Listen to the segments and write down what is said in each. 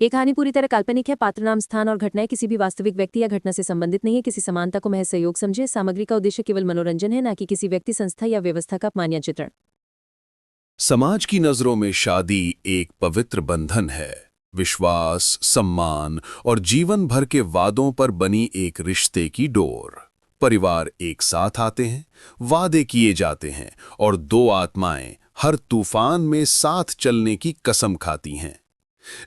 ये कहानी पूरी तरह काल्पनिक है। पात्र, नाम, स्थान और घटनाएं किसी भी वास्तविक व्यक्ति या घटना से संबंधित नहीं है। किसी समानता को महज सहयोग समझे। सामग्री का उद्देश्य केवल मनोरंजन है, न कि किसी व्यक्ति, संस्था या व्यवस्था का मान्य चित्रण। समाज की नजरों में शादी एक पवित्र बंधन है, विश्वास, सम्मान और जीवन भर के वादों पर बनी एक रिश्ते की डोर। परिवार एक साथ आते हैं, वादे किए जाते हैं और दो आत्माएं हर तूफान में साथ चलने की कसम खाती हैं।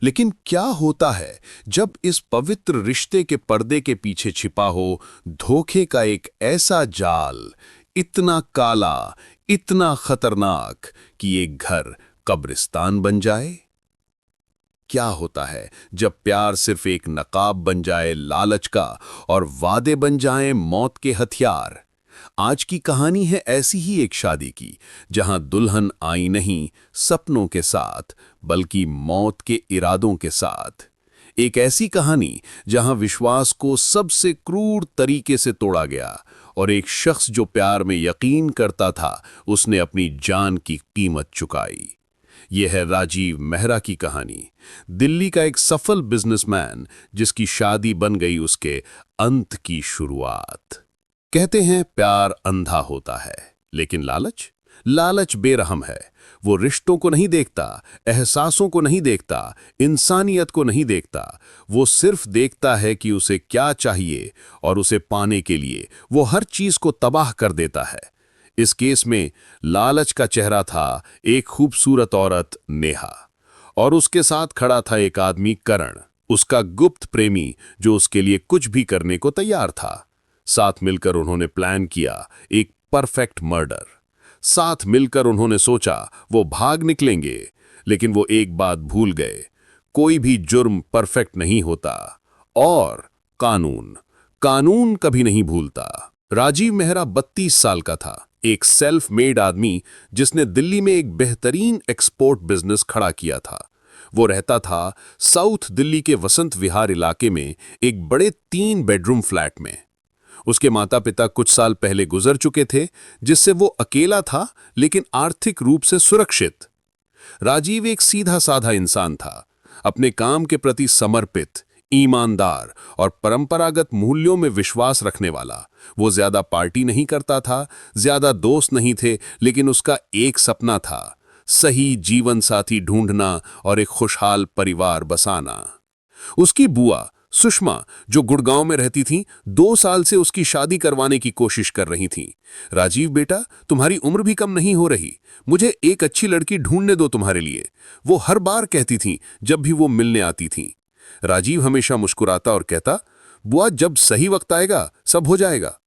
लेकिन क्या होता है जब इस पवित्र रिश्ते के पर्दे के पीछे छिपा हो धोखे का एक ऐसा जाल, इतना काला, इतना खतरनाक कि एक घर कब्रिस्तान बन जाए? क्या होता है जब प्यार सिर्फ एक नकाब बन जाए लालच का और वादे बन जाएं मौत के हथियार? आज की कहानी है ऐसी ही एक शादी की, जहां दुल्हन आई नहीं सपनों के साथ, बल्कि मौत के इरादों के साथ। एक ऐसी कहानी जहां विश्वास को सबसे क्रूर तरीके से तोड़ा गया और एक शख्स जो प्यार में यकीन करता था, उसने अपनी जान की कीमत चुकाई। यह है राजीव मेहरा की कहानी, दिल्ली का एक सफल बिजनेसमैन जिसकी शादी बन गई उसके अंत की शुरुआत। कहते हैं प्यार अंधा होता है, लेकिन लालच बेरहम है। वो रिश्तों को नहीं देखता, एहसासों को नहीं देखता, इंसानियत को नहीं देखता। वो सिर्फ देखता है कि उसे क्या चाहिए और उसे पाने के लिए वो हर चीज को तबाह कर देता है। इस केस में लालच का चेहरा था एक खूबसूरत औरत नेहा, और उसके साथ खड़ा था एक आदमी करण, उसका गुप्त प्रेमी जो उसके लिए कुछ भी करने को तैयार था। साथ मिलकर उन्होंने प्लान किया एक परफेक्ट मर्डर। साथ मिलकर उन्होंने सोचा वो भाग निकलेंगे, लेकिन वो एक बात भूल गए, कोई भी जुर्म परफेक्ट नहीं होता और कानून कभी नहीं भूलता। राजीव मेहरा 32 साल का था, एक सेल्फ मेड आदमी जिसने दिल्ली में एक बेहतरीन एक्सपोर्ट बिजनेस खड़ा किया था। वो रहता था साउथ दिल्ली के वसंत विहार इलाके में एक बड़े 3 बेडरूम फ्लैट में। उसके माता पिता कुछ साल पहले गुजर चुके थे, जिससे वो अकेला था लेकिन आर्थिक रूप से सुरक्षित। राजीव एक सीधा साधा इंसान था, अपने काम के प्रति समर्पित, ईमानदार और परंपरागत मूल्यों में विश्वास रखने वाला। वो ज्यादा पार्टी नहीं करता था, ज्यादा दोस्त नहीं थे, लेकिन उसका एक सपना था, सही जीवन साथी ढूंढना और एक खुशहाल परिवार बसाना। उसकी बुआ सुषमा, जो गुड़गांव में रहती थीं, 2 साल से उसकी शादी करवाने की कोशिश कर रही थीं। राजीव बेटा, तुम्हारी उम्र भी कम नहीं हो रही, मुझे एक अच्छी लड़की ढूंढने दो तुम्हारे लिए, वो हर बार कहती थीं जब भी वो मिलने आती थीं। राजीव हमेशा मुस्कुराता और कहता, बुआ जब सही वक्त आएगा सब हो जाएगा।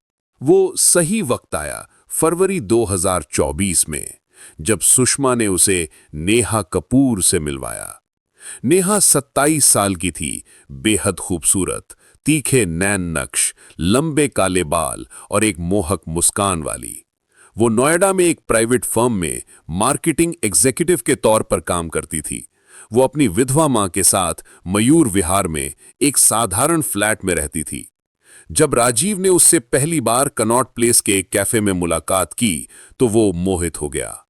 वो सही वक्त आया फरवरी 2024 में, जब सुषमा ने उसे नेहा कपूर से मिलवाया। नेहा 27 साल की थी, बेहद खूबसूरत, तीखे नैन नक्श, लंबे काले बाल और एक मोहक मुस्कान वाली। वो नोएडा में एक प्राइवेट फर्म में मार्केटिंग एग्जीक्यूटिव के तौर पर काम करती थी। वो अपनी विधवा मां के साथ मयूर विहार में एक साधारण फ्लैट में रहती थी। जब राजीव ने उससे पहली बार कनॉट प्लेस के एक कैफे में मुलाकात की तो वो मोहित हो गया।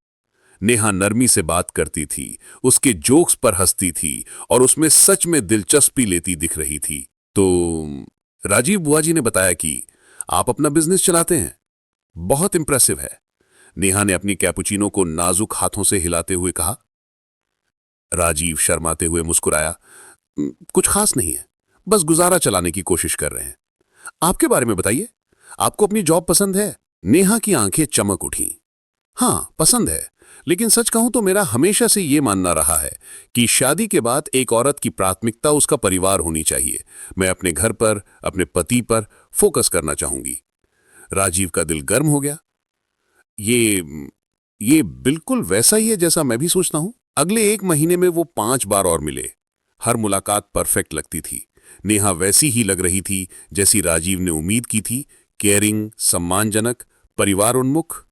नेहा नरमी से बात करती थी, उसके जोक्स पर हंसती थी और उसमें सच में दिलचस्पी लेती दिख रही थी। तो राजीव बुआ जी ने बताया कि आप अपना बिजनेस चलाते हैं, बहुत इंप्रेसिव है। नेहा ने अपनी कैपुचिनो को नाजुक हाथों से हिलाते हुए कहा। राजीव शर्माते हुए मुस्कुराया, कुछ खास नहीं है, बस गुजारा चलाने की कोशिश कर रहे हैं। आपके बारे में बताइए, आपको अपनी जॉब पसंद है? नेहा की आंखें चमक उठी। हाँ, पसंद है, लेकिन सच कहूं तो मेरा हमेशा से ये मानना रहा है कि शादी के बाद एक औरत की प्राथमिकता उसका परिवार होनी चाहिए। मैं अपने घर पर, अपने पति पर फोकस करना चाहूंगी। राजीव का दिल गर्म हो गया। ये बिल्कुल वैसा ही है जैसा मैं भी सोचता हूं। अगले 1 महीने में वो 5 बार और मिले। हर मुलाकात परफेक्ट लगती थी। नेहा वैसी ही लग रही थी जैसी राजीव ने उम्मीद की थी, केयरिंग, सम्मानजनक, परिवार उन्मुख।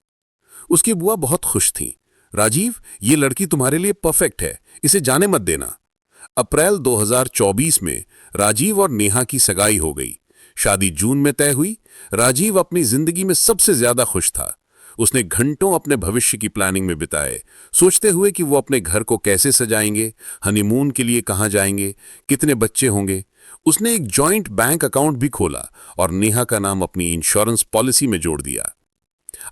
उसकी बुआ बहुत खुश थीं। राजीव, ये लड़की तुम्हारे लिए परफेक्ट है, इसे जाने मत देना। अप्रैल 2024 में राजीव और नेहा की सगाई हो गई। शादी जून में तय हुई। राजीव अपनी जिंदगी में सबसे ज्यादा खुश था। उसने घंटों अपने भविष्य की प्लानिंग में बिताए, सोचते हुए कि वो अपने घर को कैसे सजाएंगे, हनीमून के लिए कहाँ जाएंगे, कितने बच्चे होंगे। उसने एक जॉइंट बैंक अकाउंट भी खोला और नेहा का नाम अपनी इंश्योरेंस पॉलिसी में जोड़ दिया।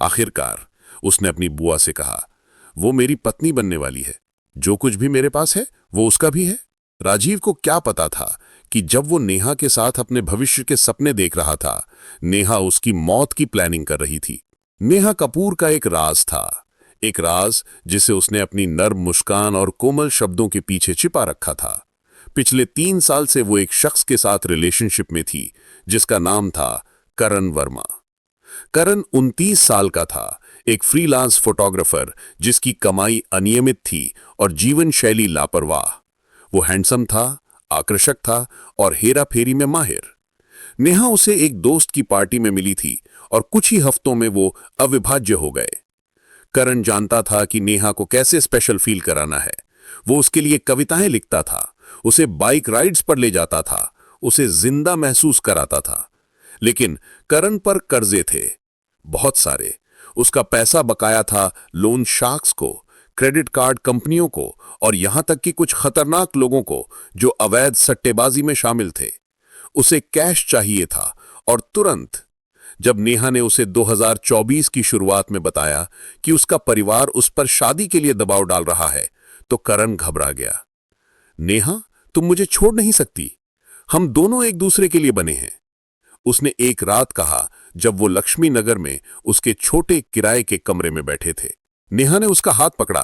आखिरकार उसने अपनी बुआ से कहा, वो मेरी पत्नी बनने वाली है, जो कुछ भी मेरे पास है वो उसका भी है। राजीव को क्या पता था कि जब वो नेहा के साथ अपने भविष्य के सपने देख रहा था, नेहा उसकी मौत की प्लानिंग कर रही थी। नेहा कपूर का एक राज था, एक राज जिसे उसने अपनी नर्म मुस्कान और कोमल शब्दों के पीछे छिपा रखा था। पिछले 3 साल से वो एक शख्स के साथ रिलेशनशिप में थी जिसका नाम था करण वर्मा। करण 29 साल का था, एक फ्रीलांस फोटोग्राफर जिसकी कमाई अनियमित थी और जीवन शैली लापरवाह। वो हैंडसम था, आकर्षक था और हेरा फेरी में माहिर। नेहा उसे एक दोस्त की पार्टी में मिली थी और कुछ ही हफ्तों में वो अविभाज्य हो गए। करण जानता था कि नेहा को कैसे स्पेशल फील कराना है। वो उसके लिए कविताएं लिखता था, उसे बाइक राइड्स पर ले जाता था, उसे जिंदा महसूस कराता था। लेकिन करण पर कर्जे थे, बहुत सारे। उसका पैसा बकाया था लोन शार्क्स को, क्रेडिट कार्ड कंपनियों को और यहां तक कि कुछ खतरनाक लोगों को जो अवैध सट्टेबाजी में शामिल थे। उसे कैश चाहिए था और तुरंत। जब नेहा ने उसे 2024 की शुरुआत में बताया कि उसका परिवार उस पर शादी के लिए दबाव डाल रहा है, तो करण घबरा गया। नेहा, तुम मुझे छोड़ नहीं सकती, हम दोनों एक दूसरे के लिए बने हैं, उसने एक रात कहा जब वो लक्ष्मी नगर में उसके छोटे किराए के कमरे में बैठे थे। नेहा ने उसका हाथ पकड़ा।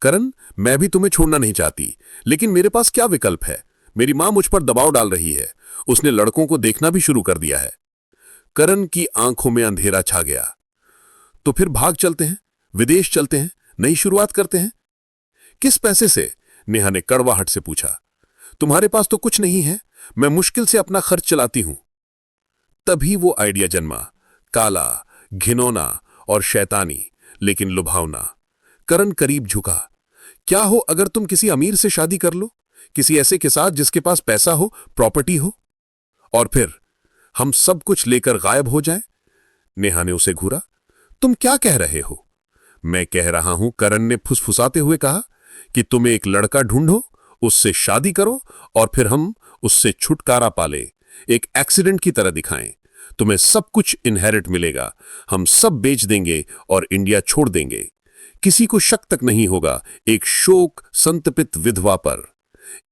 करण, मैं भी तुम्हें छोड़ना नहीं चाहती, लेकिन मेरे पास क्या विकल्प है? मेरी मां मुझ पर दबाव डाल रही है, उसने लड़कों को देखना भी शुरू कर दिया है। करण की आंखों में अंधेरा छा गया। तो फिर भाग चलते हैं, विदेश चलते हैं, नई शुरुआत करते हैं। किस पैसे से? नेहा ने कड़वाहट से पूछा। तुम्हारे पास तो कुछ नहीं है, मैं मुश्किल से अपना खर्च चलाती हूं। तभी वो आइडिया जन्मा, काला, घिनौना और शैतानी, लेकिन लुभावना। करण करीब झुका। क्या हो अगर तुम किसी अमीर से शादी कर लो, किसी ऐसे के साथ जिसके पास पैसा हो, प्रॉपर्टी हो, और फिर हम सब कुछ लेकर गायब हो जाएं? नेहा ने उसे घूरा। तुम क्या कह रहे हो? मैं कह रहा हूं, करण ने फुसफुसाते हुए कहा, कि तुम एक लड़का ढूंढो, उससे शादी करो और फिर हम उससे छुटकारा पाले, एक एक्सीडेंट की तरह दिखाएं। तुम्हें सब कुछ इनहेरिट मिलेगा, हम सब बेच देंगे और इंडिया छोड़ देंगे। किसी को शक तक नहीं होगा एक शोक संतपित विधवा पर।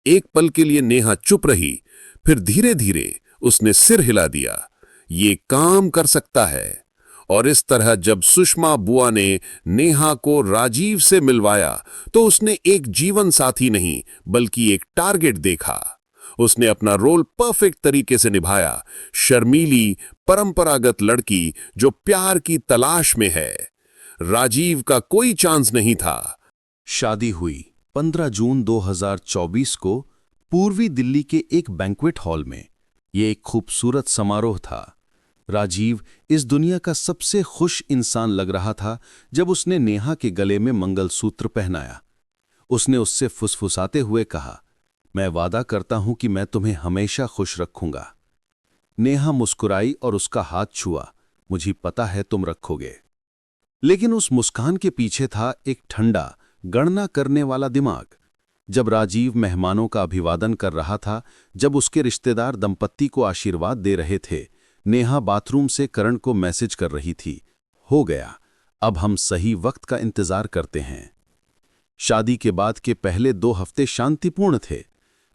एक पल के लिए नेहा चुप रही, फिर धीरे धीरे उसने सिर हिला दिया। ये काम कर सकता है। और इस तरह जब सुषमा बुआ ने नेहा को राजीव से मिलवाया, तो उसने एक जीवन साथी नहीं बल्कि एक टारगेट देखा। उसने अपना रोल परफेक्ट तरीके से निभाया। शर्मीली, परंपरागत लड़की जो प्यार की तलाश में है। राजीव का कोई चांस नहीं था। शादी हुई 15 जून 2024 को पूर्वी दिल्ली के एक बैंक्वेट हॉल में। ये एक खूबसूरत समारोह था। राजीव इस दुनिया का सबसे खुश इंसान लग रहा था जब उसने नेहा के गले में मंगलसूत्र पहनाया। उसने उससे फुसफुसाते हुए कहा, मैं वादा करता हूं कि मैं तुम्हें हमेशा खुश रखूंगा। नेहा मुस्कुराई और उसका हाथ छुआ। मुझे पता है तुम रखोगे। लेकिन उस मुस्कान के पीछे था एक ठंडा, गणना करने वाला दिमाग। जब राजीव मेहमानों का अभिवादन कर रहा था, जब उसके रिश्तेदार दंपत्ति को आशीर्वाद दे रहे थे, नेहा बाथरूम से करण को मैसेज कर रही थी, हो गया, अब हम सही वक्त का इंतजार करते हैं। शादी के बाद के पहले 2 हफ्ते शांतिपूर्ण थे।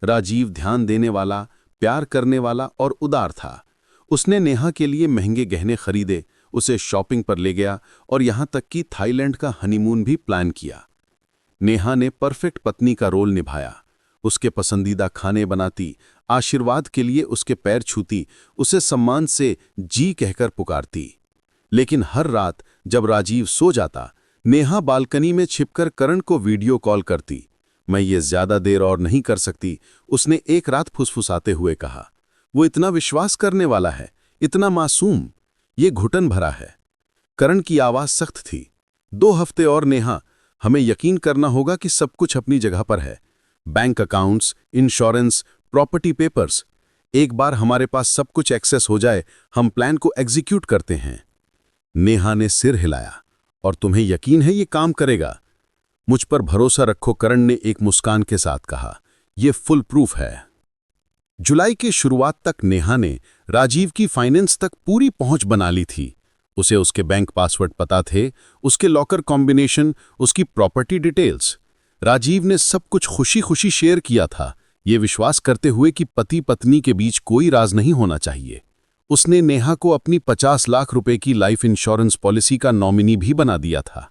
राजीव ध्यान देने वाला, प्यार करने वाला और उदार था। उसने नेहा के लिए महंगे गहने खरीदे, उसे शॉपिंग पर ले गया और यहां तक कि थाईलैंड का हनीमून भी प्लान किया। नेहा ने परफेक्ट पत्नी का रोल निभाया। उसके पसंदीदा खाने बनाती, आशीर्वाद के लिए उसके पैर छूती, उसे सम्मान से जी कहकर पुकारती। लेकिन हर रात जब राजीव सो जाता, नेहा बालकनी में छिपकर करण को वीडियो कॉल करती। मैं ये ज्यादा देर और नहीं कर सकती, उसने एक रात फुसफुसाते हुए कहा। वो इतना विश्वास करने वाला है, इतना मासूम, ये घुटन भरा है। करण की आवाज सख्त थी। 2 हफ्ते और नेहा, हमें यकीन करना होगा कि सब कुछ अपनी जगह पर है। Bank accounts, insurance, property papers. एक बार हमारे पास सब कुछ एक्सेस हो जाए, हम प्लान को एग्जीक्यूट करते हैं। नेहा ने सिर हिलाया। और तुम्हें यकीन है ये काम करेगा? मुझ पर भरोसा रखो, करण ने एक मुस्कान के साथ कहा। ये फुल प्रूफ है। जुलाई के शुरुआत तक नेहा ने राजीव की फाइनेंस तक पूरी पहुंच बना ली थी। उसे उसके बैंक पासवर्ड पता थे, उसके लॉकर कॉम्बिनेशन, उसकी प्रॉपर्टी डिटेल्स। राजीव ने सब कुछ खुशी खुशी शेयर किया था, ये विश्वास करते हुए कि पति पत्नी के बीच कोई राज नहीं होना चाहिए। उसने नेहा को अपनी 50 लाख रुपए की लाइफ इंश्योरेंस पॉलिसी का नॉमिनी भी बना दिया था।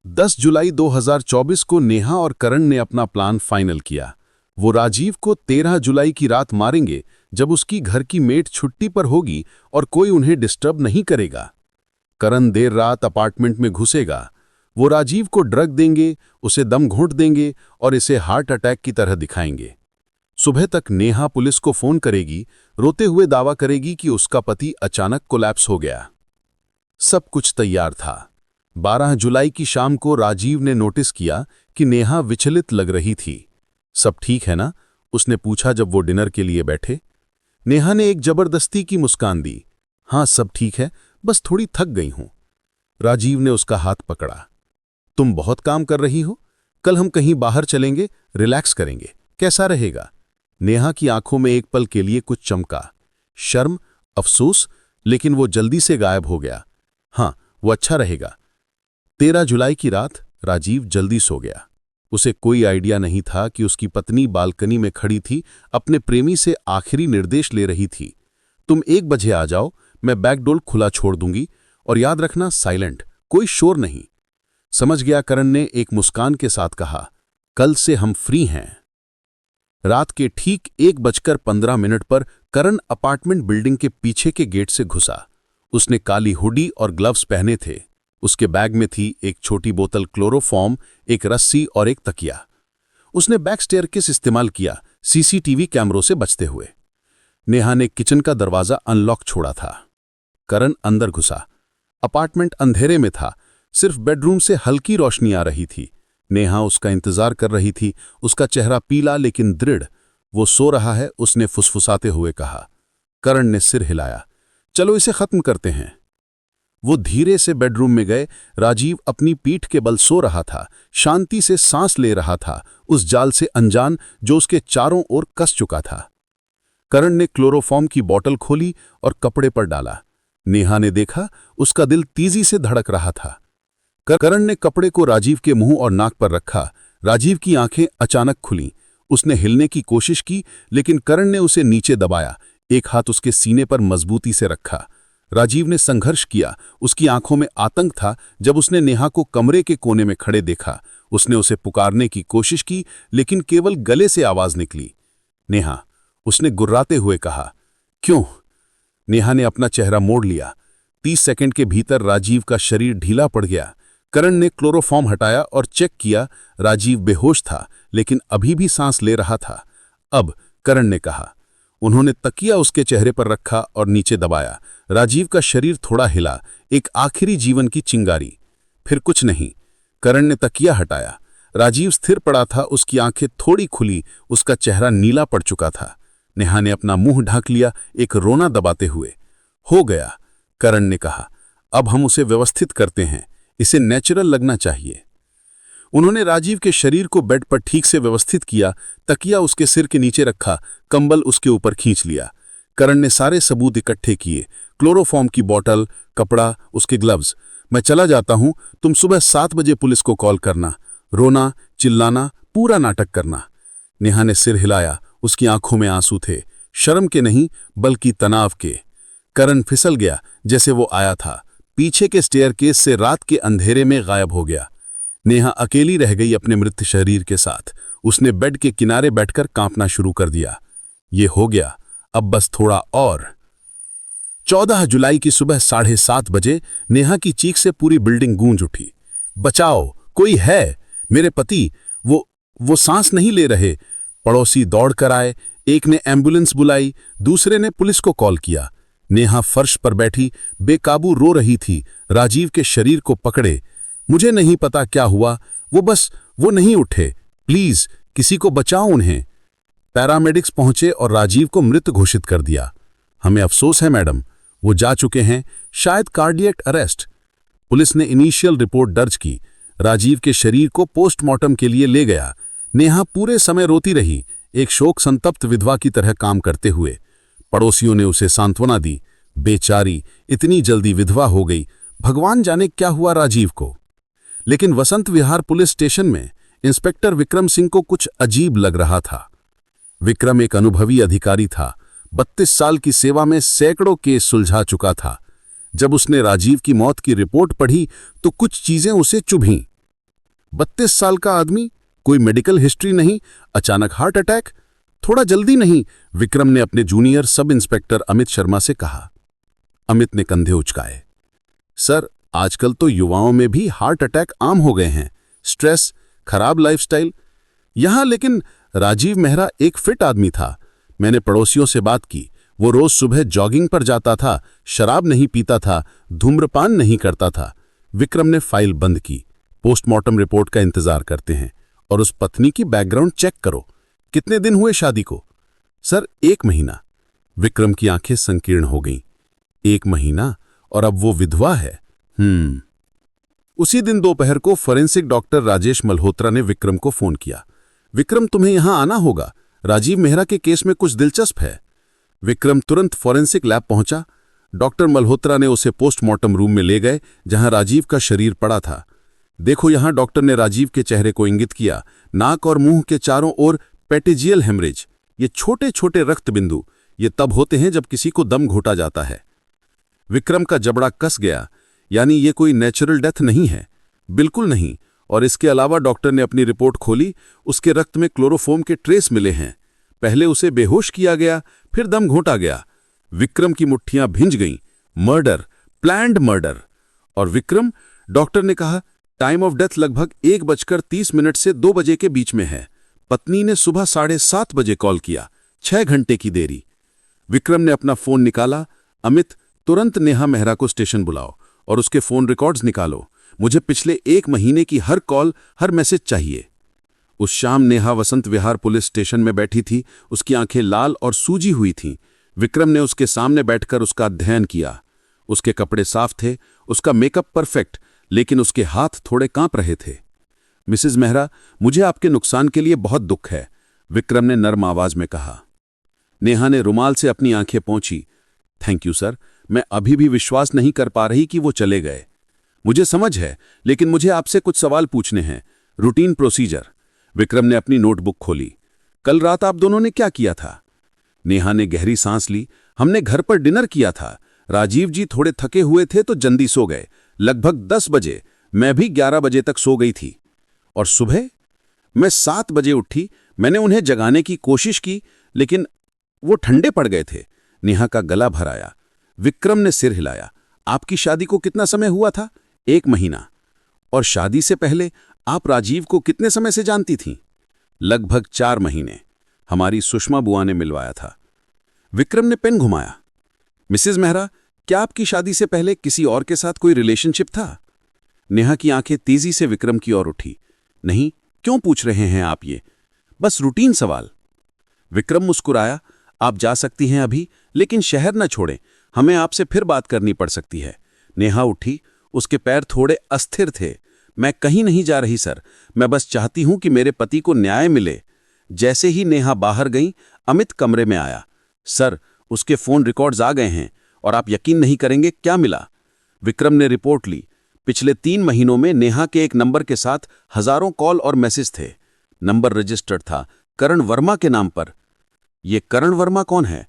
10 जुलाई 2024 को नेहा और करण ने अपना प्लान फाइनल किया। वो राजीव को 13 जुलाई की रात मारेंगे, जब उसकी घर की मेट छुट्टी पर होगी और कोई उन्हें डिस्टर्ब नहीं करेगा। करण देर रात अपार्टमेंट में घुसेगा। वो राजीव को ड्रग देंगे, उसे दम घोंट देंगे और इसे हार्ट अटैक की तरह दिखाएंगे। सुबह तक नेहा पुलिस को फोन करेगी, रोते हुए दावा करेगी कि उसका पति अचानक कोलैप्स हो गया। सब कुछ तैयार था। 12 जुलाई की शाम को राजीव ने नोटिस किया कि नेहा विचलित लग रही थी। सब ठीक है ना? उसने पूछा जब वो डिनर के लिए बैठे। नेहा ने एक जबरदस्ती की मुस्कान दी। हाँ, सब ठीक है, बस थोड़ी थक गई हूं। राजीव ने उसका हाथ पकड़ा। तुम बहुत काम कर रही हो, कल हम कहीं बाहर चलेंगे, रिलैक्स करेंगे, कैसा रहेगा? नेहा की आंखों में एक पल के लिए कुछ चमका, शर्म, अफसोस, लेकिन वो जल्दी से गायब हो गया। हाँ, वो अच्छा रहेगा। 13 जुलाई की रात राजीव जल्दी सो गया। उसे कोई आइडिया नहीं था कि उसकी पत्नी बालकनी में खड़ी थी, अपने प्रेमी से आखिरी निर्देश ले रही थी। तुम 1 बजे आ जाओ, मैं बैकडोर खुला छोड़ दूंगी, और याद रखना, साइलेंट, कोई शोर नहीं। समझ गया, करण ने एक मुस्कान के साथ कहा। कल से हम फ्री हैं। रात के ठीक 1:15 पर करण अपार्टमेंट बिल्डिंग के पीछे के गेट से घुसा। उसने काली हुडी और ग्लव्स पहने थे। उसके बैग में थी एक छोटी बोतल क्लोरोफॉर्म, एक रस्सी और एक तकिया। उसने बैक स्टेयरकेस इस्तेमाल किया, सीसीटीवी कैमरों से बचते हुए। नेहा ने किचन का दरवाजा अनलॉक छोड़ा था। करण अंदर घुसा। अपार्टमेंट अंधेरे में था, सिर्फ बेडरूम से हल्की रोशनी आ रही थी। नेहा उसका इंतजार कर रही थी, उसका चेहरा पीला लेकिन दृढ़। वो सो रहा है, उसने फुसफुसाते हुए कहा। करण ने सिर हिलाया। चलो इसे खत्म करते हैं। वो धीरे से बेडरूम में गए। राजीव अपनी पीठ के बल सो रहा था, शांति से सांस ले रहा था, उस जाल से अनजान जो उसके चारों ओर कस चुका था। करण ने क्लोरोफॉर्म की बोतल खोली और कपड़े पर डाला। नेहा ने देखा, उसका दिल तेजी से धड़क रहा था। करण ने कपड़े को राजीव के मुंह और नाक पर रखा। राजीव की आंखें अचानक खुलीं। उसने हिलने की कोशिश की, लेकिन करण ने उसे नीचे दबाया। एक हाथ उसके सीने पर मजबूती से रखा। राजीव ने संघर्ष किया। उसकी आंखों में आतंक था। जब उसने नेहा को कमरे के कोने में खड़े देखा, उसने उसे पुकारने की कोशिश की, लेकिन केवल गले से आवाज निकली। नेहा, उसने गुर्राते हुए कहा। क्यों? नेहा ने अपना चेहरा मोड़ लिया। 30 सेकंड के भीतर राजीव का शरीर ढीला पड़ गया। करण ने क्लोरोफॉर्म हटाया और चेक किया। राजीव बेहोश था, लेकिन अभी भी सांस ले रहा था। अब, करण ने कहा। उन्होंने तकिया उसके चेहरे पर रखा और नीचे दबाया। राजीव का शरीर थोड़ा हिला, एक आखिरी जीवन की चिंगारी। फिर कुछ नहीं। करण ने तकिया हटाया। राजीव स्थिर पड़ा था, उसकी आंखें थोड़ी खुली, उसका चेहरा नीला पड़ चुका था। नेहा ने अपना मुंह ढांक लिया, एक रोना दबाते हुए। हो गया, करण ने कहा। अब हम उसे व्यवस्थित करते हैं, इसे नेचुरल लगना चाहिए। उन्होंने राजीव के शरीर को बेड पर ठीक से व्यवस्थित किया। तकिया उसके सिर के नीचे रखा, कंबल उसके ऊपर खींच लिया। करण ने सारे सबूत इकट्ठे किए, क्लोरोफॉर्म की बोतल, कपड़ा, उसके ग्लव्स। मैं चला जाता हूं, तुम सुबह 7 बजे पुलिस को कॉल करना। रोना, चिल्लाना, पूरा नाटक करना। नेहा ने सिर हिलाया, उसकी आंखों में आंसू थे, शर्म के नहीं बल्कि तनाव के। करण फिसल गया जैसे वो आया था, पीछे के स्टेयरकेस से रात के अंधेरे में गायब हो गया। नेहा अकेली रह गई अपने मृत शरीर के साथ। उसने बेड के किनारे बैठकर कांपना शुरू कर दिया। ये हो गया, अब बस थोड़ा और। 14 जुलाई की सुबह 7:30 बजे नेहा की चीख से पूरी बिल्डिंग गूंज उठी। बचाओ, कोई है, मेरे पति, वो सांस नहीं ले रहे। पड़ोसी दौड़कर आए, एक ने एम्बुलेंस बुलाई, दूसरे ने पुलिस को कॉल किया। नेहा फर्श पर बैठी बेकाबू रो रही थी, राजीव के शरीर को पकड़े। मुझे नहीं पता क्या हुआ, वो नहीं उठे, प्लीज किसी को बचाओ उन्हें। पैरामेडिक्स पहुंचे और राजीव को मृत घोषित कर दिया। हमें अफसोस है मैडम, वो जा चुके हैं, शायद कार्डियक अरेस्ट। पुलिस ने इनिशियल रिपोर्ट दर्ज की। राजीव के शरीर को पोस्टमार्टम के लिए ले गया। नेहा पूरे समय रोती रही, एक शोक संतप्त विधवा की तरह काम करते हुए। पड़ोसियों ने उसे सांत्वना दी। बेचारी, इतनी जल्दी विधवा हो गई, भगवान जाने क्या हुआ राजीव को। लेकिन वसंत विहार पुलिस स्टेशन में इंस्पेक्टर विक्रम सिंह को कुछ अजीब लग रहा था। विक्रम एक अनुभवी अधिकारी था, 32 साल की सेवा में सैकड़ों केस सुलझा चुका था। जब उसने राजीव की मौत की रिपोर्ट पढ़ी तो कुछ चीजें उसे चुभीं। 32 साल का आदमी, कोई मेडिकल हिस्ट्री नहीं, अचानक हार्ट अटैक, थोड़ा जल्दी नहीं? विक्रम ने अपने junior sub inspector Amit Sharma से कहा। अमित ने कंधे उचकाए। सर, आजकल तो युवाओं में भी हार्ट अटैक आम हो गए हैं। स्ट्रेस, खराब लाइफस्टाइल। यहां लेकिन राजीव मेहरा एक फिट आदमी था। मैंने पड़ोसियों से बात की, वो रोज सुबह जॉगिंग पर जाता था, शराब नहीं पीता था, धूम्रपान नहीं करता था। विक्रम ने फाइल बंद की। पोस्टमार्टम रिपोर्ट का इंतजार करते हैं, और उस पत्नी की बैकग्राउंड चेक करो। कितने दिन हुए शादी को? सर, 1 महीना। विक्रम की आंखें संकीर्ण हो गईं। 1 महीना, और अब वो विधवा है। उसी दिन दोपहर को फोरेंसिक डॉक्टर राजेश मल्होत्रा ने विक्रम को फोन किया। विक्रम, तुम्हें यहां आना होगा, राजीव मेहरा के केस में कुछ दिलचस्प है। विक्रम तुरंत फोरेंसिक लैब पहुंचा। डॉक्टर मल्होत्रा ने उसे पोस्टमार्टम रूम में ले गए, जहां राजीव का शरीर पड़ा था। देखो यहां, डॉक्टर ने राजीव के चेहरे को इंगित किया। नाक और मुंह के चारों ओर पेटिजियल हेमरेज, ये छोटे छोटे रक्त बिंदु, ये तब होते हैं जब किसी को दम घोटा जाता है। विक्रम का जबड़ा कस गया, यानी ये कोई नेचुरल डेथ नहीं है, बिल्कुल नहीं। और इसके अलावा डॉक्टर ने अपनी रिपोर्ट खोली, उसके रक्त में क्लोरोफॉर्म के ट्रेस मिले हैं। पहले उसे बेहोश किया गया, फिर दम घोटा गया। विक्रम की मुट्ठियां भिंज गईं। Murder, planned murder. और विक्रम, डॉक्टर ने कहा, टाइम ऑफ डेथ लगभग 1:30 से 2 बजे के बीच में है। पत्नी ने सुबह 7:30 बजे कॉल किया, 6 घंटे की देरी। विक्रम ने अपना फोन निकाला। अमित, तुरंत नेहा मेहरा को स्टेशन बुलाओ और उसके फोन रिकॉर्ड्स निकालो। मुझे पिछले 1 महीने की हर कॉल, हर मैसेज चाहिए। उस शाम नेहा वसंत विहार पुलिस स्टेशन में बैठी थी। उसकी आंखें लाल और सूजी हुई थीं। विक्रम ने उसके सामने बैठकर उसका अध्ययन किया। उसके कपड़े साफ थे, उसका मेकअप परफेक्ट, लेकिन उसके हाथ थोड़े कांप रहे थे। मिसेज मेहरा, मुझे आपके नुकसान के लिए बहुत दुख है, विक्रम ने नर्म आवाज में कहा। नेहा ने रुमाल से अपनी आंखें पोंछी। थैंक यू सर, मैं अभी भी विश्वास नहीं कर पा रही कि वो चले गए। मुझे समझ है, लेकिन मुझे आपसे कुछ सवाल पूछने हैं। Routine procedure. विक्रम ने अपनी नोटबुक खोली। कल रात आप दोनों ने क्या किया था? नेहा ने गहरी सांस ली। हमने घर पर डिनर किया था। राजीव जी थोड़े थके हुए थे तो जल्दी सो गए, लगभग 10 बजे। मैं भी 11 बजे तक सो गई थी। और सुबह मैं 7 बजे उठी। मैंने उन्हें जगाने की कोशिश की, लेकिन वो ठंडे पड़ गए थे। नेहा का गला भर आया। विक्रम ने सिर हिलाया। आपकी शादी को कितना समय हुआ था? 1 महीना। और शादी से पहले आप राजीव को कितने समय से जानती थीं? लगभग 4 महीने। हमारी सुषमा बुआ ने मिलवाया था। विक्रम ने पेन घुमाया। मिसेज मेहरा, क्या आपकी शादी से पहले किसी और के साथ कोई रिलेशनशिप था? नेहा की आंखें तेजी से विक्रम की ओर उठी। नहीं, क्यों पूछ रहे हैं आप ये? बस रूटीन सवाल। विक्रम मुस्कुराया। आप जा सकती हैं अभी, लेकिन शहर न छोड़ें, हमें आपसे फिर बात करनी पड़ सकती है। नेहा उठी। उसके पैर थोड़े अस्थिर थे। मैं कहीं नहीं जा रही सर, मैं बस चाहती हूं कि मेरे पति को न्याय मिले। जैसे ही नेहा बाहर गई, अमित कमरे में आया। सर, उसके फोन रिकॉर्ड्स आ गए हैं, और आप यकीन नहीं करेंगे क्या मिला। विक्रम ने रिपोर्ट ली। पिछले 3 महीनों में नेहा के एक नंबर के साथ हजारों कॉल और मैसेज थे। नंबर रजिस्टर्ड था करण वर्मा के नाम पर। ये करण वर्मा कौन है?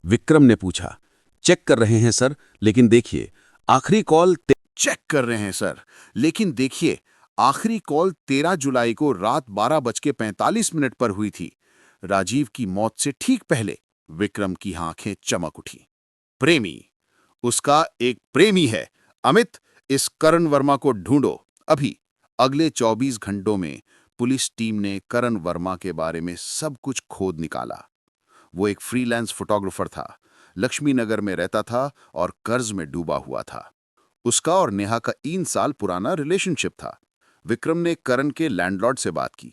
विक्रम ने पूछा। चेक कर रहे हैं सर, लेकिन देखिए, आखिरी कॉल चेक कर रहे हैं सर, लेकिन देखिए, आखिरी कॉल 13 जुलाई को रात 12:45 पर हुई थी, राजीव की मौत से ठीक पहले। विक्रम की आंखें चमक उठी। प्रेमी, उसका एक प्रेमी है। अमित, इस करण वर्मा को ढूंढो अभी। अगले 24 घंटों में पुलिस टीम ने करण वर्मा के बारे में सब कुछ खोद निकाला। वो एक फ्रीलांस फोटोग्राफर था, लक्ष्मी नगर में रहता था और कर्ज में डूबा हुआ था। उसका और नेहा का 3 साल पुराना रिलेशनशिप था। विक्रम ने करण के लैंडलॉर्ड से बात की।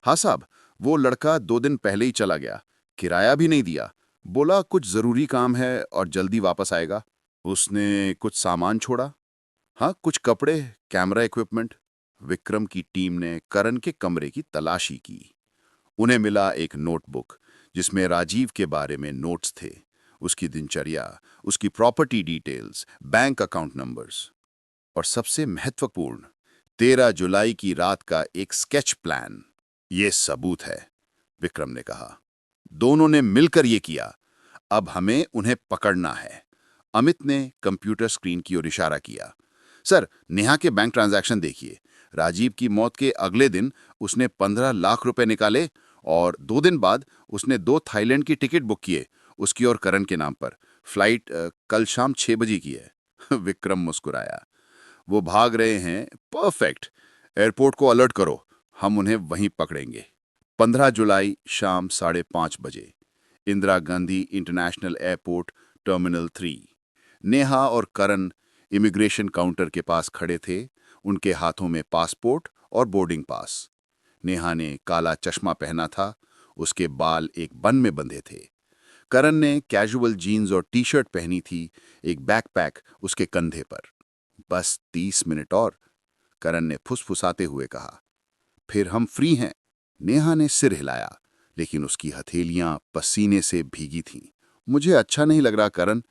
हाँ साहब, वो लड़का 2 दिन पहले ही चला गया, किराया भी नहीं दिया। बोला कुछ जरूरी काम है और जल्दी वापस आएगा। उसने कुछ सामान छोड़ा? हाँ, कुछ कपड़े, कैमरा इक्विपमेंट। विक्रम की टीम ने करण के कमरे की तलाशी की। उन्हें मिला एक नोटबुक जिसमें राजीव के बारे में नोट्स थे, उसकी दिनचर्या, उसकी property details, bank account numbers और सबसे महत्वपूर्ण 13 जुलाई की रात का एक स्केच प्लान। ये सबूत है, विक्रम ने कहा। दोनों ने मिलकर ये किया। अब हमें उन्हें पकड़ना है। अमित ने कंप्यूटर स्क्रीन की ओर इशारा किया। सर, नेहा के बैंक ट्रांजैक्शन देखिए। राजीव की मौत के अगले दिन उसने 15 लाख रुपए निकाले और 2 दिन बाद उसने 2 थाईलैंड की टिकट बुक किए, उसकी और करण के नाम पर। फ्लाइट कल शाम 6 बजे की है। विक्रम मुस्कुराया। वो भाग रहे हैं, परफेक्ट। एयरपोर्ट को अलर्ट करो, हम उन्हें वहीं पकड़ेंगे। 15 जुलाई शाम 5:30 बजे, Indira Gandhi international airport, terminal 3। Neha और करण इमिग्रेशन काउंटर के पास खड़े थे, उनके हाथों में पासपोर्ट और बोर्डिंग पास। नेहा ने काला चश्मा पहना था, उसके बाल एक बन में बंधे थे। करण ने कैजुअल जीन्स और टी शर्ट पहनी थी, एक बैकपैक उसके कंधे पर। बस 30 मिनट और, करण ने फुसफुसाते हुए कहा। फिर हम फ्री हैं। नेहा ने सिर हिलाया, लेकिन उसकी हथेलियां पसीने से भीगी थीं। मुझे अच्छा नहीं लग रहा करण।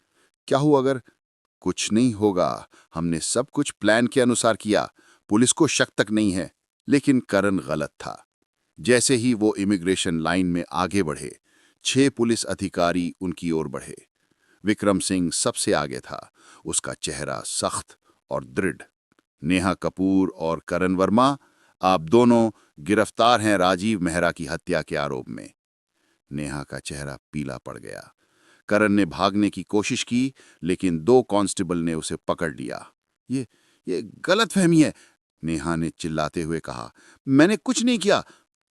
क्या हुआ अगर? कुछ नहीं होगा, हमने सब कुछ प्लान के अनुसार किया, पुलिस को शक तक नहीं है। लेकिन करण गलत था। जैसे ही वो इमिग्रेशन लाइन में आगे बढ़े, 6 पुलिस अधिकारी उनकी ओर बढ़े। विक्रम सिंह सबसे आगे था, उसका चेहरा सख्त और दृढ़। नेहा कपूर और करण वर्मा, आप दोनों गिरफ्तार हैं राजीव मेहरा की हत्या के आरोप में। नेहा का चेहरा पीला पड़ गया। करण ने भागने की कोशिश की, लेकिन 2 कांस्टेबल ने उसे पकड़ लिया। ये गलतफहमी है, नेहा ने चिल्लाते हुए कहा। मैंने कुछ नहीं किया।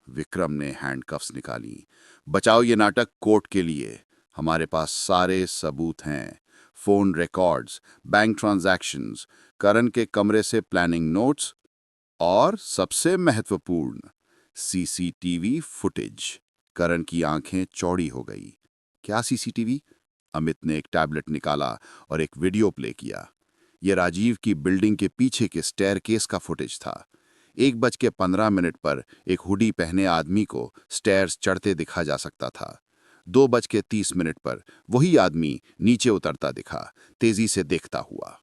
विक्रम ने हैंडकफ्स निकाली। बचाओ ये नाटक कोर्ट के लिए। हमारे पास सारे सबूत हैं, फोन रिकॉर्ड्स, बैंक ट्रांजैक्शंस, करण के कमरे से प्लानिंग नोट्स और सबसे महत्वपूर्ण सीसीटीवी फुटेज। करण की आंखें चौड़ी हो गई। क्या सीसीटीवी? अमित ने एक टैबलेट निकाला और एक वीडियो प्ले किया। यह राजीव की बिल्डिंग के पीछे के स्टेयरकेस का फुटेज था। 1:15 पर एक हुडी पहने आदमी को स्टेयर्स चढ़ते दिखा जा सकता था। 2:30 पर वही आदमी नीचे उतरता दिखा, तेजी से देखता हुआ।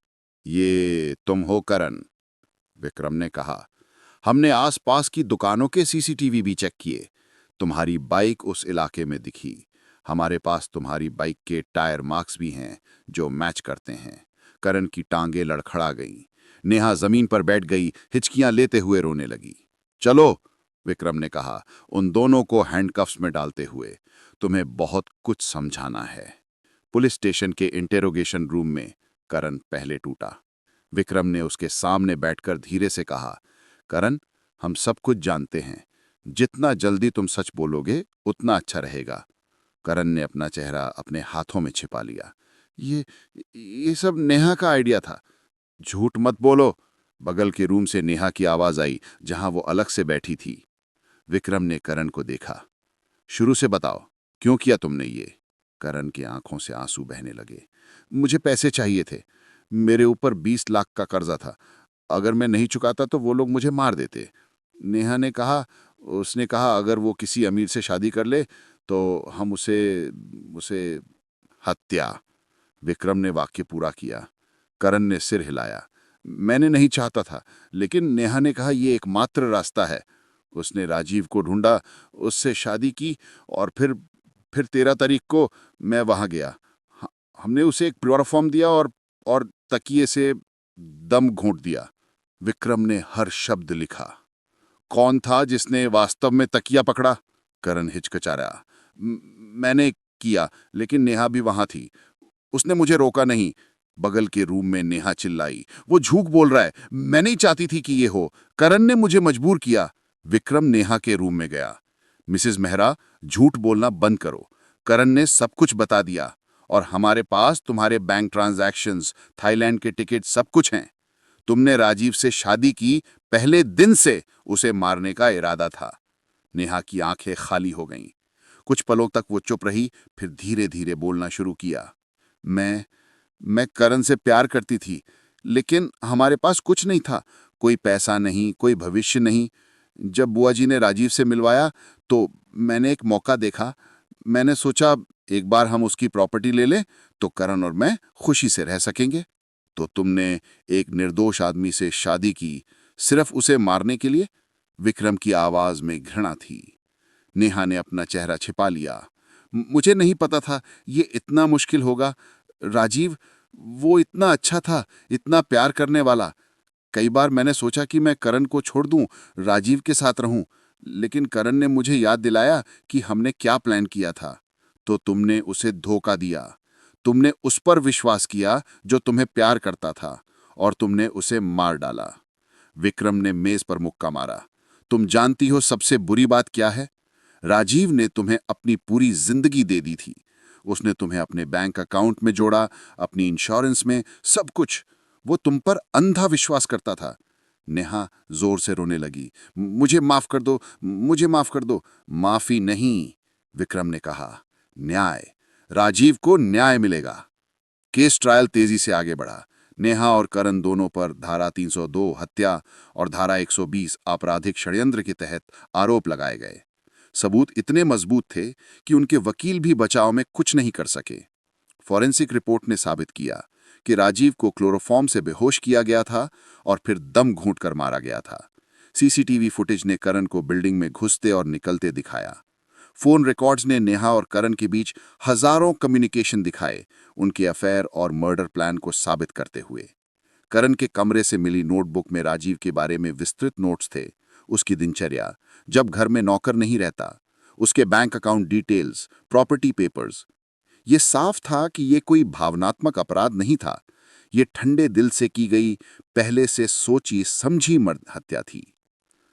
ये तुम हो करण? विक्रम ने कहा। हमने आसपास की दुकानों के सीसीटीवी भी चेक किए। तुम्हारी बाइक उस इलाके में दिखी। हमारे पास तुम्हारी बाइक के टायर मार्क्स भी हैं जो मैच करते हैं। करण की टांगें लड़खड़ा गईं। नेहा जमीन पर बैठ गई, हिचकियां लेते हुए रोने लगी। चलो, विक्रम ने कहा, उन दोनों को हैंडकफ्स में डालते हुए। तुम्हें बहुत कुछ समझाना है। पुलिस स्टेशन के इंटेरोगेशन रूम में करण पहले टूटा। विक्रम ने उसके सामने बैठकर धीरे से कहा, करण, हम सब कुछ जानते हैं। जितना जल्दी तुम सच बोलोगे उतना अच्छा रहेगा। करण ने अपना चेहरा अपने हाथों में छिपा लिया। ये सब नेहा का आइडिया था। झूठ मत बोलो। बगल के रूम से नेहा की आवाज आई, जहां वो अलग से बैठी थी। विक्रम ने करण को देखा। शुरू से बताओ, क्यों किया तुमने ये? करण की आंखों से आंसू बहने लगे। मुझे पैसे चाहिए थे। मेरे ऊपर 20 लाख का कर्जा था। अगर मैं नहीं चुकाता तो वो लोग मुझे मार देते। नेहा ने कहा, उसने कहा अगर वो किसी अमीर से शादी कर ले तो हम उसे उसे हत्या। विक्रम ने वाक्य पूरा किया। करण ने सिर हिलाया। मैंने नहीं चाहता था, लेकिन नेहा ने कहा यह एकमात्र रास्ता है। उसने राजीव को ढूंढा, उससे शादी की और फिर 13 तारीख को मैं वहां गया। हमने उसे एक क्लोरोफॉर्म दिया और तकिए से दम घोंट दिया। विक्रम ने हर शब्द लिखा। कौन था जिसने वास्तव में तकिया पकड़ा? करण हिचकिचा रहा। मैंने किया, लेकिन नेहा भी वहां थी। उसने मुझे रोका नहीं। बगल के रूम में नेहा चिल्लाई, वो झूठ बोल रहा है, मैं नहीं चाहती थी कि ये हो। करण ने मुझे मजबूर किया। विक्रम नेहा के रूम में गया। मिसेस मेहरा, झूठ बोलना बंद करो। करण ने सब कुछ बता दिया और हमारे पास तुम्हारे बैंक ट्रांजैक्शंस, थाईलैंड के टिकट, सब कुछ हैं। तुमने राजीव से शादी की पहले दिन से उसे मारने का इरादा था। नेहा की आंखें खाली हो गईं। कुछ पलों तक वो चुप रही, फिर धीरे धीरे बोलना शुरू किया। मैं करण से प्यार करती थी, लेकिन हमारे पास कुछ नहीं था, कोई पैसा नहीं, कोई भविष्य नहीं। जब बुआ जी ने राजीव से मिलवाया तो मैंने एक मौका देखा। मैंने सोचा एक बार हम उसकी प्रॉपर्टी ले लें तो करण और मैं खुशी से रह सकेंगे। तो तुमने एक निर्दोष आदमी से शादी की, सिर्फ उसे मारने के लिए? विक्रम की आवाज में घृणा थी। नेहा ने अपना चेहरा छिपा लिया। मुझे नहीं पता था ये इतना मुश्किल होगा। राजीव, वो इतना अच्छा था, इतना प्यार करने वाला। कई बार मैंने सोचा कि मैं करण को छोड़ दूं, राजीव के साथ रहूं, लेकिन करण ने मुझे याद दिलाया कि हमने क्या प्लान किया था। तो तुमने उसे धोखा दिया। तुमने उस पर विश्वास किया जो तुम्हें प्यार करता था, और तुमने उसे मार डाला। विक्रम ने मेज पर मुक्का मारा। तुम जानती हो सबसे बुरी बात क्या है? राजीव ने तुम्हें अपनी पूरी जिंदगी दे दी थी। उसने तुम्हें अपने बैंक अकाउंट में जोड़ा, अपनी इंश्योरेंस में, सब कुछ। वो तुम पर अंधा विश्वास करता था। नेहा जोर से रोने लगी। मुझे माफ कर दो, मुझे माफ कर दो। माफी नहीं, विक्रम ने कहा, न्याय। राजीव को न्याय मिलेगा। केस ट्रायल तेजी से आगे बढ़ा। नेहा और करण दोनों पर धारा 302 हत्या और धारा 120 आपराधिक षड्यंत्र के तहत आरोप लगाए गए। सबूत इतने मजबूत थे कि उनके वकील भी बचाव में कुछ नहीं कर सके। फॉरेंसिक रिपोर्ट ने साबित किया कि राजीव को क्लोरोफॉर्म से बेहोश किया गया था और फिर दम घूंटकर मारा गया था। सीसीटीवी फुटेज ने करण को बिल्डिंग में घुसते और निकलते दिखाया। फोन रिकॉर्ड्स ने नेहा और करण के बीच हजारों कम्युनिकेशन दिखाए, उनके अफेयर और मर्डर प्लान को साबित करते हुए। करण के कमरे से मिली नोटबुक में राजीव के बारे में विस्तृत नोट्स थे। उसकी दिनचर्या, जब घर में नौकर नहीं रहता, उसके bank account details, property papers. ये साफ था कि ये कोई भावनात्मक अपराध नहीं था। ये ठंडे दिल से की गई, पहले से सोची समझी मर्द हत्या थी।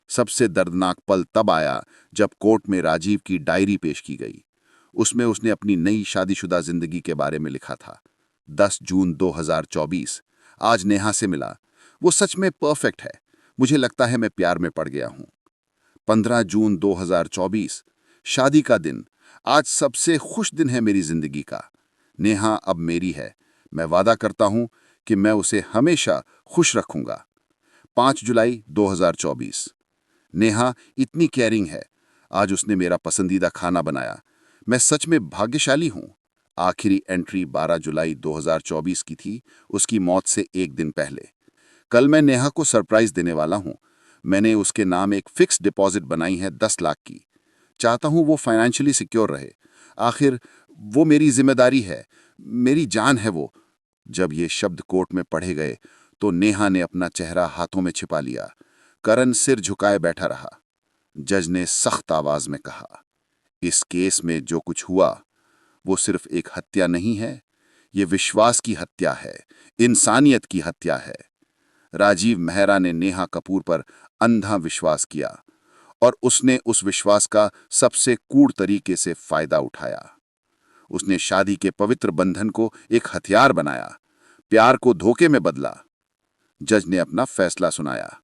सबसे दर्दनाक पल तब आया जब कोर्ट में राजीव की डायरी पेश की गई। उसमें उसने अपनी नई शादीशुदा जिंदगी के बारे में लिखा था। 10 जून 2024, आज नेहा से मिला। वो सच में परफेक्ट है। मुझे लगता है मैं प्यार में पड़ गया हूं। 15 जून 2024, शादी का दिन। आज सबसे खुश दिन है मेरी जिंदगी का। नेहा अब मेरी है। मैं वादा करता हूं कि मैं उसे हमेशा खुश रखूंगा। 5 जुलाई 2024, नेहा इतनी केयरिंग है। आज उसने मेरा पसंदीदा खाना बनाया। मैं सच में भाग्यशाली हूं। आखिरी एंट्री 12 जुलाई 2024 की थी, उसकी मौत से एक दिन पहले। कल मैं नेहा को सरप्राइज देने वाला हूं। मैंने उसके नाम एक फिक्स डिपॉजिट बनाई है 10 लाख की। चाहता हूं वो फाइनेंशियली सिक्योर रहे। आखिर वो मेरी जिम्मेदारी है, मेरी जान है वो। जब ये शब्द कोर्ट में पढ़े गए तो नेहा ने अपना चेहरा हाथों में छिपा लिया। करण सिर झुकाए बैठा रहा। जज ने सख्त आवाज में कहा, इस केस में जो कुछ हुआ वो सिर्फ एक हत्या नहीं है, ये विश्वास की हत्या है, इंसानियत की हत्या है। राजीव मेहरा ने नेहा कपूर पर अंधा विश्वास किया और उसने उस विश्वास का सबसे क्रूर तरीके से फायदा उठाया। उसने शादी के पवित्र बंधन को एक हथियार बनाया, प्यार को धोखे में बदला। जज ने अपना फैसला सुनाया।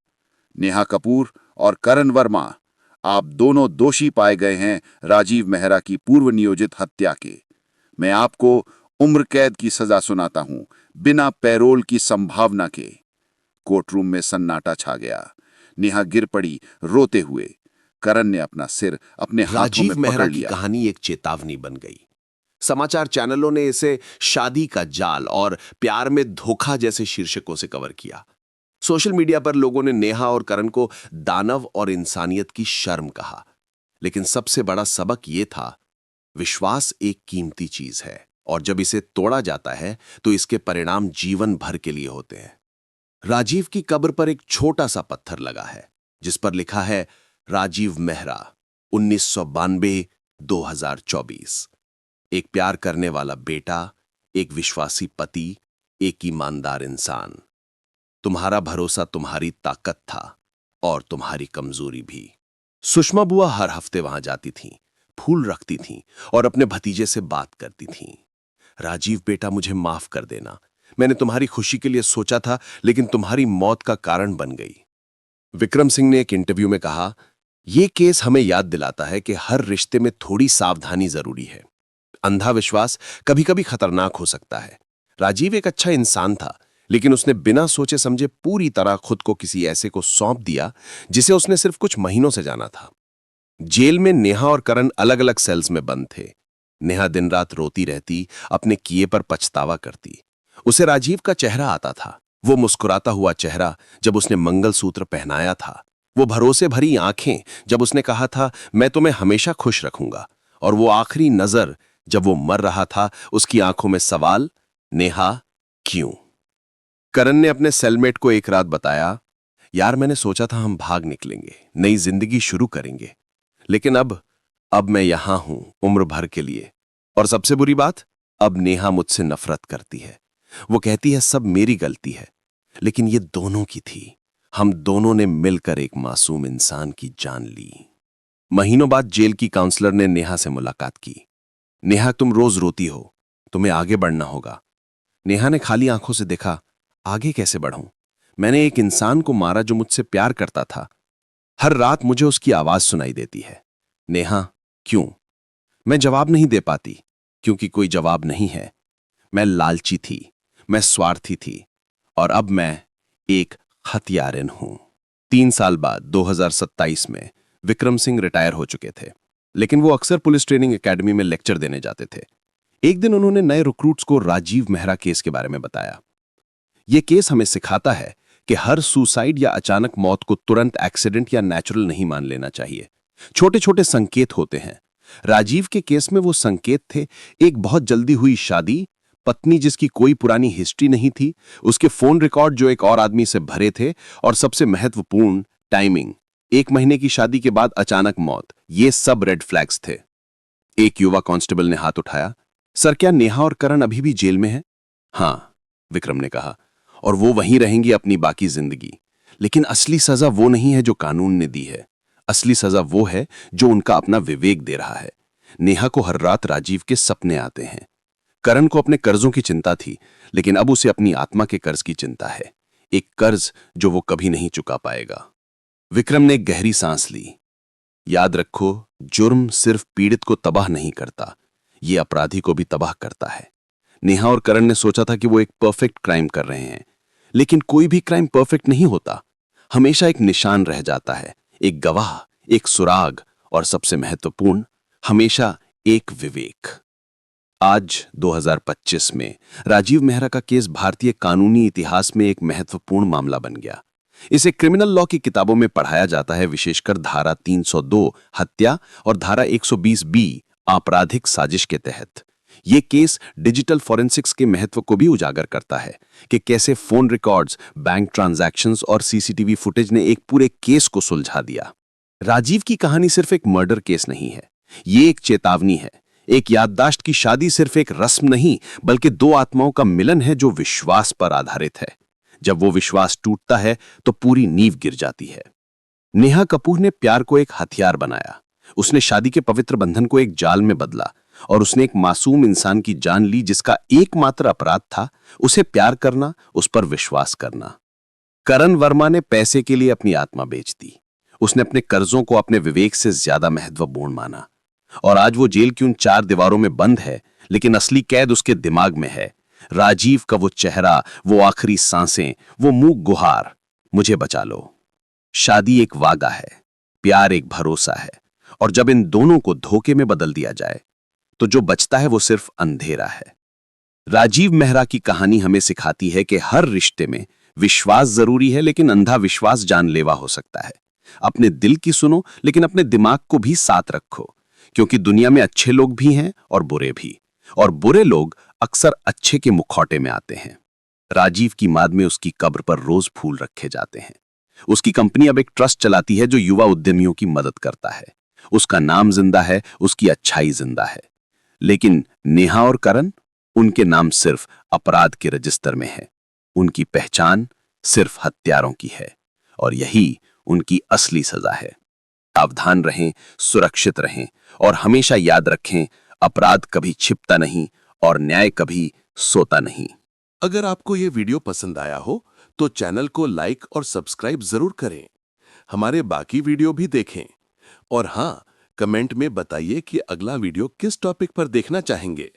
नेहा कपूर और करण वर्मा, आप दोनों दोषी पाए गए हैं राजीव मेहरा की पूर्व नियोजित हत्या के। मैं आपको उम्र कैद की सजा सुनाता हूं, बिना पैरोल की संभावना के। कोर्टरूम में सन्नाटा छा गया। नेहा गिर पड़ी रोते हुए। करण ने अपना सिर अपने हाथों राजीव में मेहरा पकड़ की लिया। कहानी एक चेतावनी बन गई। समाचार चैनलों ने इसे शादी का जाल और प्यार में धोखा जैसे शीर्षकों से कवर किया। सोशल मीडिया पर लोगों ने नेहा और करण को दानव और इंसानियत की शर्म कहा। लेकिन सबसे बड़ा सबक यह था, विश्वास एक कीमती चीज है और जब इसे तोड़ा जाता है तो इसके परिणाम जीवन भर के लिए होते हैं। राजीव की कब्र पर एक छोटा सा पत्थर लगा है जिस पर लिखा है, राजीव मेहरा, 1992-2024। एक प्यार करने वाला बेटा, एक विश्वासी पति, एक ईमानदार इंसान। तुम्हारा भरोसा तुम्हारी ताकत था और तुम्हारी कमजोरी भी। सुषमा बुआ हर हफ्ते वहां जाती थीं, फूल रखती थीं और अपने भतीजे से बात करती थीं। राजीव बेटा, मुझे माफ कर देना। मैंने तुम्हारी खुशी के लिए सोचा था, लेकिन तुम्हारी मौत का कारण बन गई। विक्रम सिंह ने एक इंटरव्यू में कहा, यह केस हमें याद दिलाता है कि हर रिश्ते में थोड़ी सावधानी जरूरी है। अंधा विश्वास कभी कभी खतरनाक हो सकता है। राजीव एक अच्छा इंसान था, लेकिन उसने बिना सोचे समझे पूरी तरह खुद को किसी ऐसे को सौंप दिया जिसे उसने सिर्फ कुछ महीनों से जाना था। जेल में नेहा और करण अलग अलग सेल्स में बंद थे। नेहा दिन रात रोती रहती, अपने किए पर पछतावा करती। उसे राजीव का चेहरा आता था, वो मुस्कुराता हुआ चेहरा जब उसने मंगलसूत्र पहनाया था, वो भरोसे भरी आंखें जब उसने कहा था मैं तुम्हें हमेशा खुश रखूंगा, और वो आखिरी नजर जब वो मर रहा था, उसकी आंखों में सवाल, नेहा क्यों? करण ने अपने सेलमेट को एक रात बताया, यार मैंने सोचा था हम भाग निकलेंगे, नई जिंदगी शुरू करेंगे, लेकिन अब मैं यहां हूं उम्र भर के लिए। और सबसे बुरी बात, अब नेहा मुझसे नफरत करती है। वो कहती है सब मेरी गलती है, लेकिन ये दोनों की थी। हम दोनों ने मिलकर एक मासूम इंसान की जान ली। महीनों बाद जेल की काउंसलर ने नेहा से मुलाकात की। नेहा तुम रोज रोती हो, तुम्हें आगे बढ़ना होगा। नेहा ने खाली आंखों से देखा, आगे कैसे बढ़ूं? मैंने एक इंसान को मारा जो मुझसे प्यार करता था। हर रात मुझे उसकी आवाज सुनाई देती है, नेहा क्यों? मैं जवाब नहीं दे पाती, क्योंकि कोई जवाब नहीं है। मैं लालची थी, मैं स्वार्थी थी, और अब मैं एक हत्यारिन हूं। 3 साल बाद 2027 में विक्रम सिंह रिटायर हो चुके थे, लेकिन वो अक्सर पुलिस ट्रेनिंग एकेडमी में लेक्चर देने जाते थे। एक दिन उन्होंने नए रिक्रूट्स को राजीव मेहरा केस के बारे में बताया। यह केस हमें सिखाता है कि हर सुसाइड या अचानक मौत को तुरंत एक्सीडेंट या नेचुरल नहीं मान लेना चाहिए। छोटे छोटे संकेत होते हैं। राजीव के केस में वो संकेत थे, एक बहुत जल्दी हुई शादी, पत्नी जिसकी कोई पुरानी हिस्ट्री नहीं थी, उसके फोन रिकॉर्ड जो एक और आदमी से भरे थे, और सबसे महत्वपूर्ण टाइमिंग, 1 महीने की शादी के बाद अचानक मौत। ये सब रेड फ्लैग्स थे। एक युवा कांस्टेबल ने हाथ उठाया, सर क्या नेहा और करण अभी भी जेल में हैं? हाँ, विक्रम ने कहा, और वो वहीं रहेंगी अपनी बाकी जिंदगी। लेकिन असली सजा वो नहीं है जो कानून ने दी है। असली सजा वो है जो उनका अपना विवेक दे रहा है। नेहा को हर रात राजीव के सपने आते हैं। करण को अपने कर्जों की चिंता थी, लेकिन अब उसे अपनी आत्मा के कर्ज की चिंता है, एक कर्ज जो वो कभी नहीं चुका पाएगा। विक्रम ने एक गहरी सांस ली। याद रखो, जुर्म सिर्फ पीड़ित को तबाह नहीं करता, ये अपराधी को भी तबाह करता है। नेहा और करण ने सोचा था कि वो एक परफेक्ट क्राइम कर रहे हैं, लेकिन कोई भी क्राइम परफेक्ट नहीं होता। हमेशा एक निशान रह जाता है, एक गवाह, एक सुराग, और सबसे महत्वपूर्ण, हमेशा एक विवेक। आज 2025 में राजीव मेहरा का केस भारतीय कानूनी इतिहास में एक महत्वपूर्ण मामला बन गया। इसे क्रिमिनल लॉ की किताबों में पढ़ाया जाता है, विशेषकर धारा 302 हत्या और धारा 120B आपराधिक साजिश के तहत। ये केस डिजिटल फॉरेंसिक्स के महत्व को भी उजागर करता है कि कैसे फोन रिकॉर्ड्स, बैंक ट्रांजैक्शंस और सीसीटीवी फुटेज ने एक पूरे केस को सुलझा दिया। राजीव की कहानी सिर्फ एक मर्डर केस नहीं है, ये एक चेतावनी है, एक याददाश्त की शादी सिर्फ एक रस्म नहीं, बल्कि 2 आत्माओं का मिलन है जो विश्वास पर आधारित है। जब वो विश्वास टूटता है तो पूरी नींव गिर जाती है। नेहा कपूर ने प्यार को एक हथियार बनाया। उसने शादी के पवित्र बंधन को एक जाल में बदला, और उसने एक मासूम इंसान की जान ली जिसका एकमात्र अपराध था उसे प्यार करना, उस पर विश्वास करना। करण वर्मा ने पैसे के लिए अपनी आत्मा बेच दी। उसने अपने कर्जों को अपने विवेक से ज्यादा महत्वपूर्ण माना, और आज वो जेल की उन 4 दीवारों में बंद है, लेकिन असली कैद उसके दिमाग में है। राजीव का वो चेहरा, वो आखिरी सांसें, वो मुंह गुहार, मुझे बचा लो। शादी एक वादा है, प्यार एक भरोसा है, और जब इन दोनों को धोखे में बदल दिया जाए तो जो बचता है वो सिर्फ अंधेरा है। राजीव मेहरा की कहानी हमें सिखाती है कि हर रिश्ते में विश्वास जरूरी है, लेकिन अंधा विश्वास जानलेवा हो सकता है। अपने दिल की सुनो, लेकिन अपने दिमाग को भी साथ रखो, क्योंकि दुनिया में अच्छे लोग भी हैं और बुरे भी, और बुरे लोग अक्सर अच्छे के मुखौटे में आते हैं। राजीव की माद में उसकी कब्र पर रोज फूल रखे जाते हैं। उसकी कंपनी अब एक ट्रस्ट चलाती है जो युवा उद्यमियों की मदद करता है। उसका नाम जिंदा है, उसकी अच्छाई जिंदा है। लेकिन नेहा और करण, उनके नाम सिर्फ अपराध के रजिस्टर में है। उनकी पहचान सिर्फ हत्यारों की है, और यही उनकी असली सजा है। सावधान रहें, सुरक्षित रहें, और हमेशा याद रखें, अपराध कभी छिपता नहीं और न्याय कभी सोता नहीं। अगर आपको ये वीडियो पसंद आया हो तो चैनल को लाइक और सब्सक्राइब जरूर करें। हमारे बाकी वीडियो भी देखें, और हाँ, कमेंट में बताइए कि अगला वीडियो किस टॉपिक पर देखना चाहेंगे।